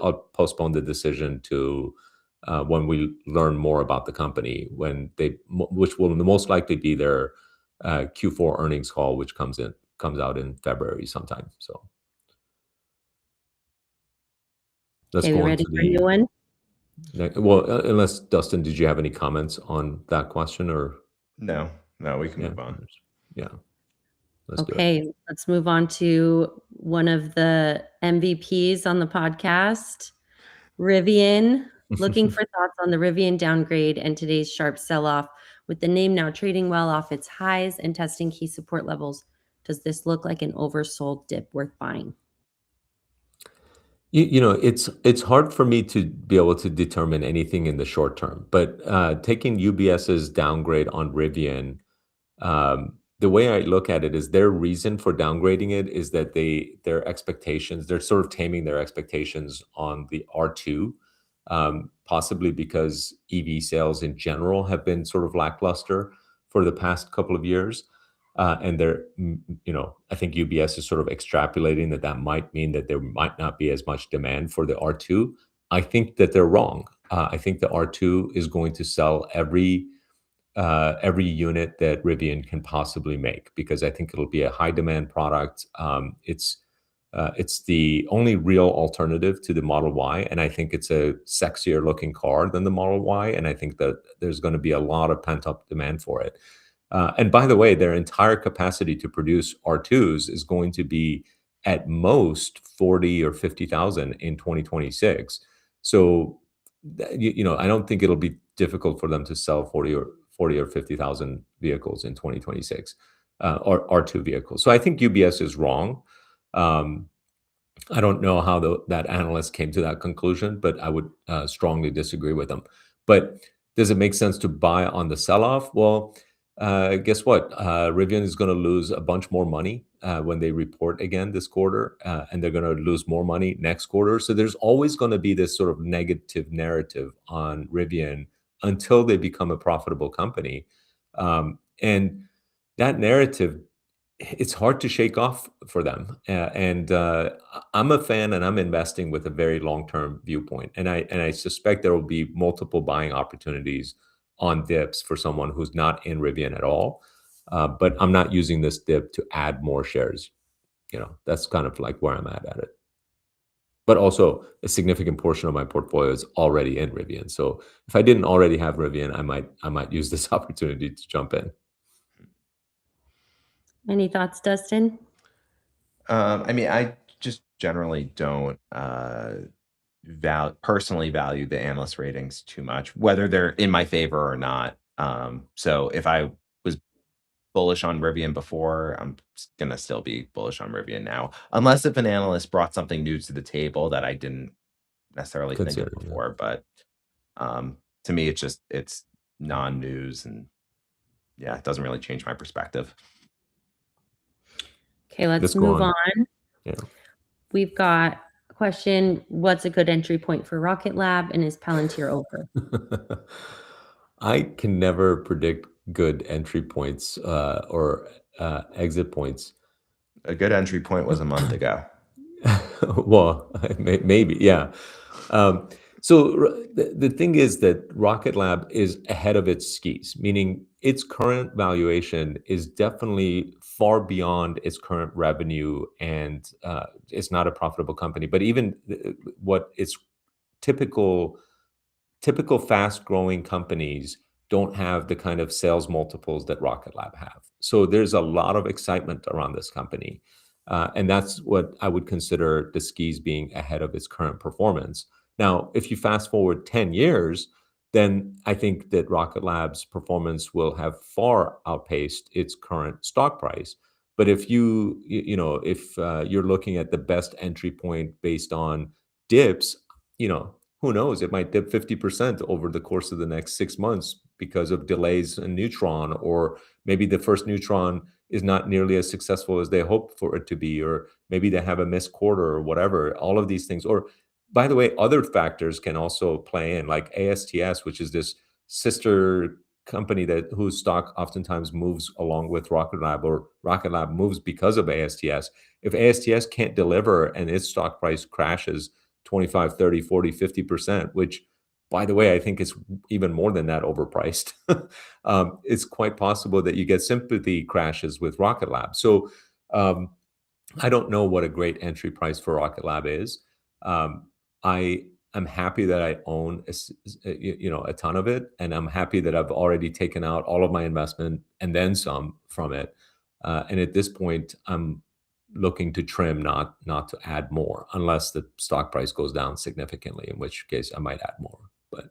I'll postpone the decision to when we learn more about the company, which will most likely be their Q4 earnings call, which comes out in February sometime. So let's Okay, we go on ready to for a new the one? next. Well, unless Dustin, did you have any comments on that question or? No, we can Yeah, move on. yeah. Let's do it. Okay, let's move on to one of the MVPs on the podcast, Rivian. Looking for thoughts on the Rivian downgrade and today's sharp sell-off. With the name now trading well off its highs and testing key support levels, does this look like an oversold dip worth buying? It's hard for me to be able to determine anything in the short term, but taking UBS's downgrade on Rivian, the way I look at it is their reason for downgrading it is that their expectations, they're sort of taming their expectations on the R2, possibly because EV sales in general have been sort of lackluster for the past couple of years. And I think UBS is sort of extrapolating that might mean that there might not be as much demand for the R2. I think that they're wrong. I think the R2 is going to sell every unit that Rivian can possibly make because I think it'll be a high demand product. It's the only real alternative to the Model Y, and I think it's a sexier looking car than the Model Y, and I think that there's going to be a lot of pent up demand for it. And by the way, their entire capacity to produce R2s is going to be at most 40 or 50,000 in 2026. So, I don't think it'll be difficult for them to sell 40 or 50,000 vehicles in 2026, or R2 vehicles. So I think UBS is wrong. Um, I don't know how that analyst came to that conclusion, but I would strongly disagree with them. But does it make sense to buy on the sell-off? Well, guess what? Rivian is going to lose a bunch more money when they report again this quarter, and they're going to lose more money next quarter. So there's always going to be this sort of negative narrative on Rivian until they become a profitable company. And that narrative, it's hard to shake off for them. And I'm a fan, and I'm investing with a very long-term viewpoint. And I suspect there will be multiple buying opportunities on dips for someone who's not in Rivian at all. But I'm not using this dip to add more shares. That's kind of like where I'm at it. But also, a significant portion of my portfolio is already in Rivian. So if I didn't already have Rivian, I might use this opportunity to jump in. Any thoughts, Dustin? I mean, I just generally don't personally value the analyst ratings too much, whether they're in my favor or not. So if I was bullish on Rivian before, I'm going to still be bullish on Rivian now, unless if an analyst brought something new to the table that I didn't necessarily think Consider, of yeah. before. But to me, it's non-news, and yeah, it doesn't really change my perspective. Okay, let's Let's go move on. on. Yeah. We've got a question. What's a good entry point for Rocket Lab, and is Palantir over? I can never predict good entry points or exit points. A good entry point was a month ago. Well, maybe, yeah. So the thing is that Rocket Lab is ahead of its skis, meaning its current valuation is definitely far beyond its current revenue, and it's not a profitable company. But even what its typical fast-growing companies don't have the kind of sales multiples that Rocket Lab have. So there's a lot of excitement around this company. And that's what I would consider the skis being ahead of its current performance. Now, if you fast forward 10 years, then I think that Rocket Lab's performance will have far outpaced its current stock price. But if if you're looking at the best entry point based on dips, who knows? It might dip 50% over the course of the next 6 months because of delays in Neutron, or maybe the first Neutron is not nearly as successful as they hoped for it to be, or maybe they have a missed quarter or whatever. All of these things. Or, by the way, other factors can also play in, like ASTS, which is this sister company whose stock oftentimes moves along with Rocket Lab, or Rocket Lab moves because of ASTS. If ASTS can't deliver and its stock price crashes 25, 30, 40, 50%, which, by the way, I think is even more than that overpriced. It's quite possible that you get sympathy crashes with Rocket Lab. So I don't know what a great entry price for Rocket Lab is. I'm happy that I own a ton of it, and I'm happy that I've already taken out all of my investment and then some from it. And at this point, I'm looking to trim, not to add more, unless the stock price goes down significantly, in which case I might add more. But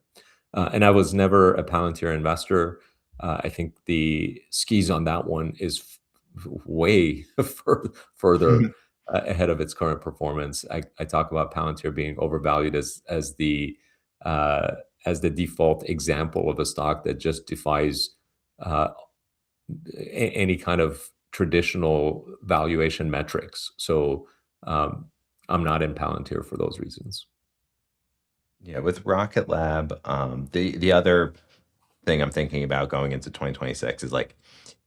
and I was never a Palantir investor. I think the skis on that one is way further ahead of its current performance. I talk about Palantir being overvalued as the default example of a stock that just defies any kind of traditional valuation metrics. So I'm not in Palantir for those reasons. Yeah, with Rocket Lab, the other thing I'm thinking about going into 2026 is, like,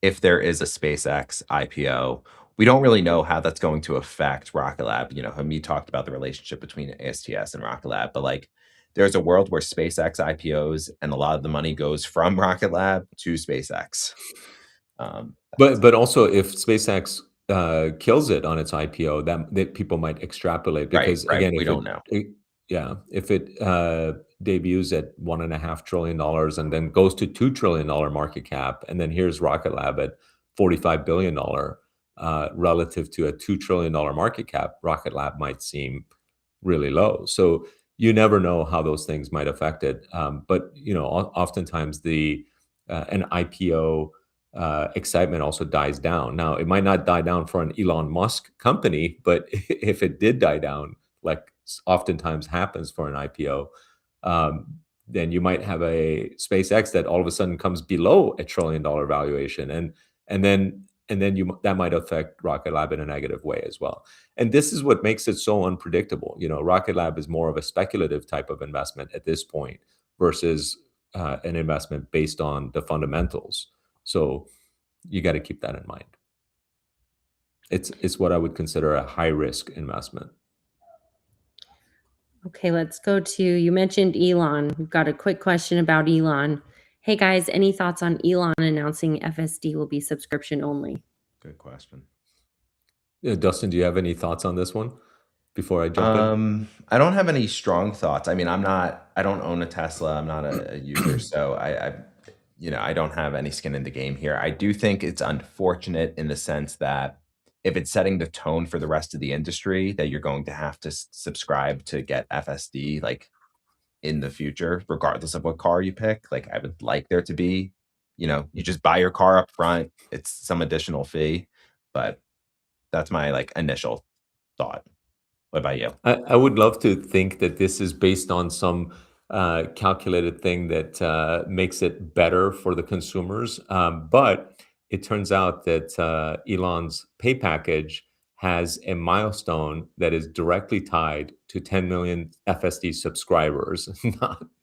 if there is a SpaceX IPO, we don't really know how that's going to affect Rocket Lab. Hamid talked about the relationship between ASTS and Rocket Lab, but, like, there's a world where SpaceX IPOs and a lot of the money goes from Rocket Lab to SpaceX. But also, if SpaceX kills it on its IPO, that people might extrapolate, because right. again, We if don't know. if it debuts at $1.5 trillion and then goes to $2 trillion market cap, and then here's Rocket Lab at $45 billion relative to a $2 trillion market cap, Rocket Lab might seem really low. So you never know how those things might affect it. But oftentimes an IPO excitement also dies down. Now, it might not die down for an Elon Musk company, but if it did die down, like oftentimes happens for an IPO, then you might have a SpaceX that all of a sudden comes below $1 trillion valuation, and then that might affect Rocket Lab in a negative way as well. And this is what makes it so unpredictable. Rocket Lab is more of a speculative type of investment at this point versus an investment based on the fundamentals. So you got to keep that in mind. It's what I would consider a high risk investment. Okay, let's go to, you mentioned Elon. We've got a quick question about Elon. Hey guys, any thoughts on Elon announcing FSD will be subscription only? Good question. Yeah, Dustin, do you have any thoughts on this one before I jump in? I don't have any strong thoughts. I mean, I don't own a Tesla. I'm not a user, so I don't have any skin in the game here. I do think it's unfortunate in the sense that if it's setting the tone for the rest of the industry, that you're going to have to subscribe to get FSD like in the future, regardless of what car you pick. Like, I would like there to be, you just buy your car up front. It's some additional fee, but that's my like initial thought. What about you? I would love to think that this is based on some calculated thing that makes it better for the consumers. But it turns out that Elon's pay package has a milestone that is directly tied to 10 million FSD subscribers,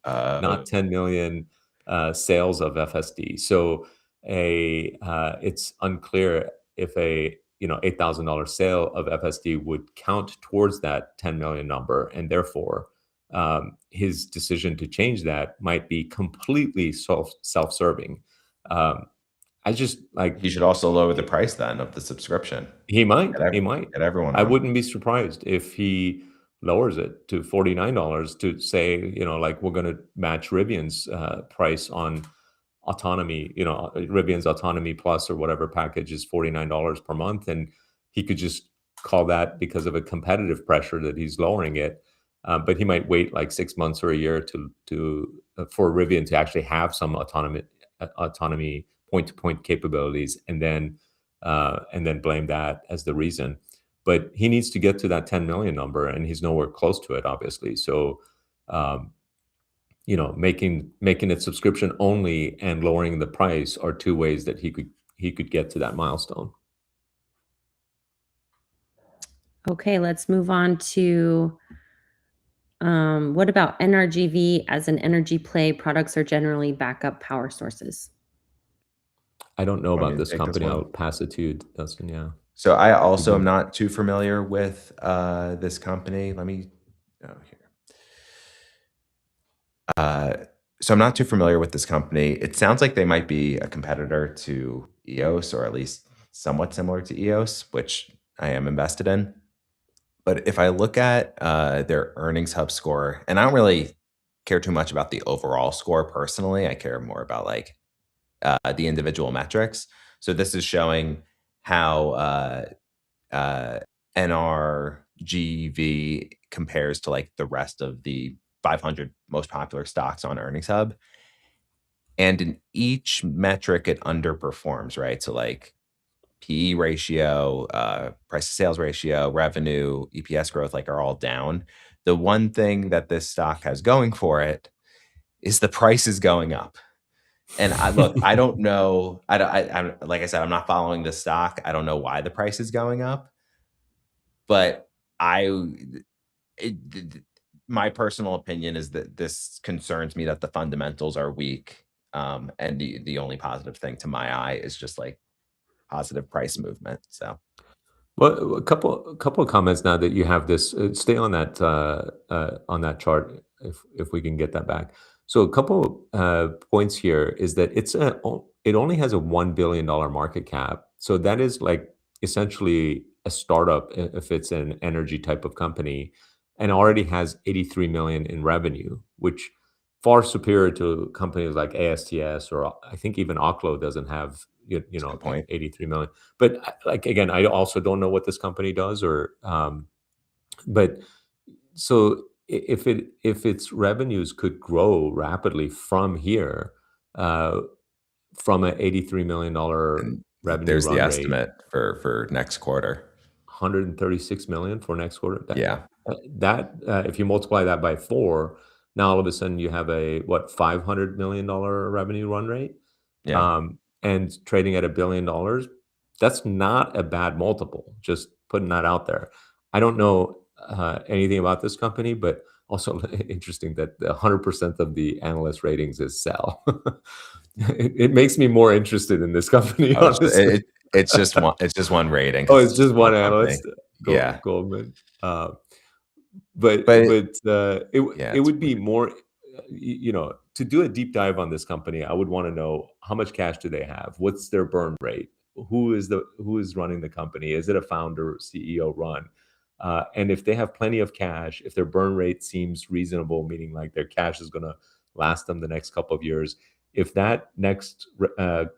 not 10 million sales of FSD. So it's unclear if a $8,000 sale of FSD would count towards that 10 million number, and therefore his decision to change that might be completely self-serving. I just like He should also lower the price then of the subscription. he might. Get everyone I on. wouldn't be surprised if he lowers it to $49 to say, like we're going to match Rivian's price on autonomy. Rivian's Autonomy Plus or whatever package is $49 per month, and he could just call that because of a competitive pressure that he's lowering it. But he might wait like 6 months or a year for Rivian to actually have some autonomy point-to-point capabilities, and then blame that as the reason. But he needs to get to that 10 million number, and he's nowhere close to it, obviously. So, making it subscription only and lowering the price are two ways that he could get to that milestone. Okay, let's move on to what about NRGV as an energy play? Products are generally backup power sources. I don't know Want me about to this take this company. one? I'll pass it to you, Dustin. Yeah. So I also am not too familiar with this company. Let me here. So I'm not too familiar with this company. It sounds like they might be a competitor to EOS, or at least somewhat similar to EOS, which I am invested in. But if I look at their earnings hub score, and I don't really care too much about the overall score personally, I care more about like the individual metrics. So this is showing how NRGV compares to like the rest of the 500 most popular stocks on Earnings Hub. And in each metric, it underperforms, right? So like PE ratio, price to sales ratio, revenue, EPS growth, like are all down. The one thing that this stock has going for it is the price is going up. And I don't know. I'm like I said, I'm not following the stock. I don't know why the price is going up, but my personal opinion is that this concerns me that the fundamentals are weak. And the only positive thing to my eye is just like positive price movement. So, well, a couple of comments now that you have this. Stay on that chart if we can get that back. So a couple points here is that it only has a $1 billion market cap. So that is like essentially a startup if it's an energy type of company, and already has 83 million in revenue, which far superior to companies like ASTS, or I think even Oklo doesn't have point. 83 million. But like again, I also don't know what this company does, but so if its revenues could grow rapidly from here, from an $83 million revenue There's the run rate, estimate for next quarter. 136 million for next quarter. That if you multiply that by 4, now all of a sudden you have a $500 million revenue run rate. Yeah. And trading at $1 billion. That's not a bad multiple. Just putting that out there. I don't know anything about this company, but also interesting that 100% of the analyst ratings is sell. It makes me more interested in this company. Honestly. It's just one rating. Oh, it's just one analyst. Yeah. Goldman. But it would be more. to do a deep dive on this company, I would want to know how much cash do they have? What's their burn rate? Who is running the company? Is it a founder, CEO run? And if they have plenty of cash, if their burn rate seems reasonable, meaning like their cash is going to last them the next couple of years, if that next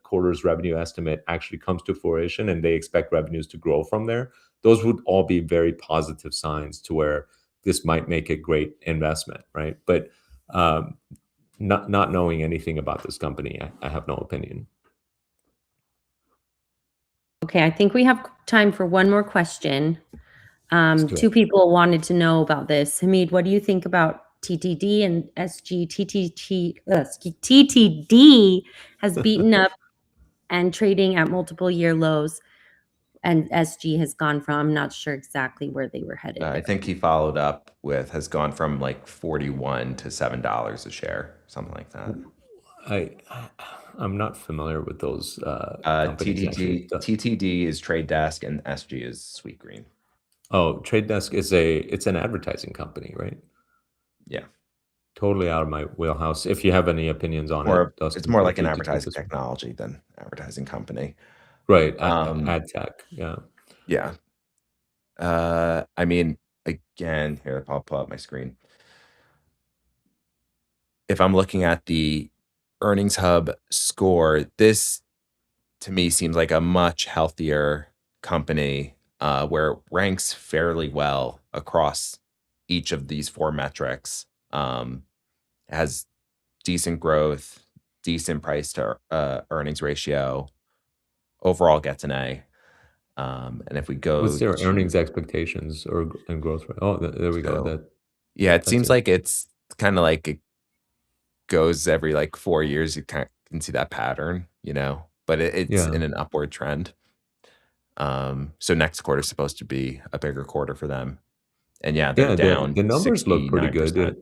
quarter's revenue estimate actually comes to fruition and they expect revenues to grow from there, those would all be very positive signs to where this might make a great investment, right? But not knowing anything about this company, I have no opinion. Okay, I think we have time for one more question. Two people wanted to know about this. Hamid, what do you think about TTD and SG? TTD has beaten up and trading at multiple year lows, and SG has gone from, I'm not sure exactly where they were headed. I think he followed up with, has gone from like 41 to $7 a share, something like that. I'm not familiar with those companies. TTD is Trade Desk and SG is Sweetgreen. Oh, Trade Desk is it's an advertising company, right? Yeah. Totally out of my wheelhouse. If you have any opinions on it, Dustin, it's more like an advertising technology than advertising company. Right. Ad tech. Yeah. Yeah. I mean, again, here, I'll pull up my screen. If I'm looking at the Earnings Hub score, this to me seems like a much healthier company where it ranks fairly well across each of these 4 metrics. Has decent growth, decent price to earnings ratio, overall gets an A. And if we go, what's their earnings expectations and growth rate? Oh, there we go. Yeah, it seems like it's kind of like it goes every like 4 years. You can see that pattern, but it's in an upward trend. So next quarter is supposed to be a bigger quarter for them. And they're down. The numbers look pretty good.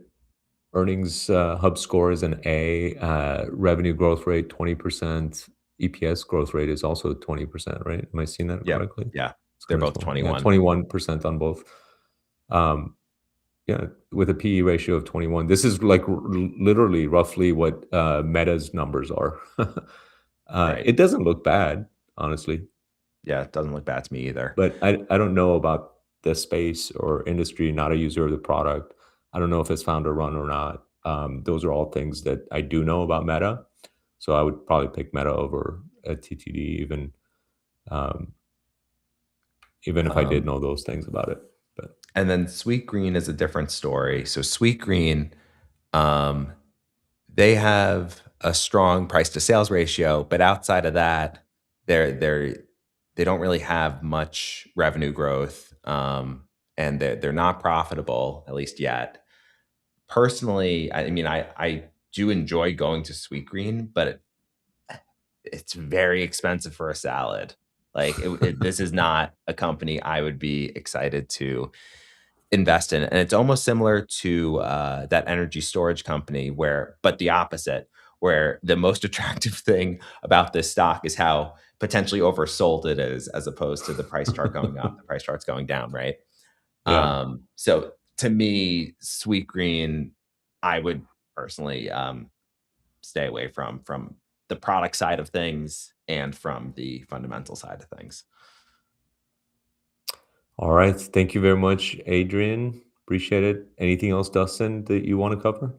Earnings Hub score is an A. Revenue growth rate 20%. EPS growth rate is also 20%, right? Am I seeing that correctly? Yeah, they're both 21. 21% on both. With a PE ratio of 21. This is like literally roughly what Meta's numbers are. Right. It doesn't look bad, honestly. Yeah, it doesn't look bad to me either. But I don't know about the space or industry, not a user of the product. I don't know if it's founder run or not. Those are all things that I do know about Meta. So I would probably pick Meta over a TTD even if I did know those things about it. But and then Sweetgreen is a different story. So Sweetgreen, they have a strong price to sales ratio, but outside of that, they don't really have much revenue growth, and they're not profitable, at least yet. Personally, I mean, I do enjoy going to Sweetgreen, but it's very expensive for a salad. Like this is not a company I would be excited to invest in. And it's almost similar to that energy storage company but the opposite, where the most attractive thing about this stock is how potentially oversold it is, as opposed to the price chart going up, the price chart's going down, right? Yeah. So to me, Sweetgreen, I would personally stay away from the product side of things and from the fundamental side of things. All right. Thank you very much, Adrian. Appreciate it. Anything else, Dustin, that you want to cover?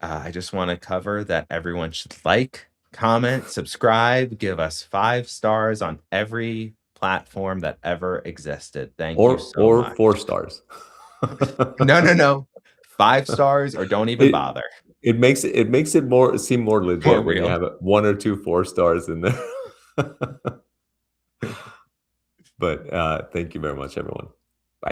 I just want to cover that everyone should like, comment, subscribe, give us 5 stars on every platform that ever existed. Thank you so much. Or 4 stars. No. 5 stars or don't even bother. It makes it seem more legit when you have 1 or 2 4 stars in there. But thank you very much, everyone.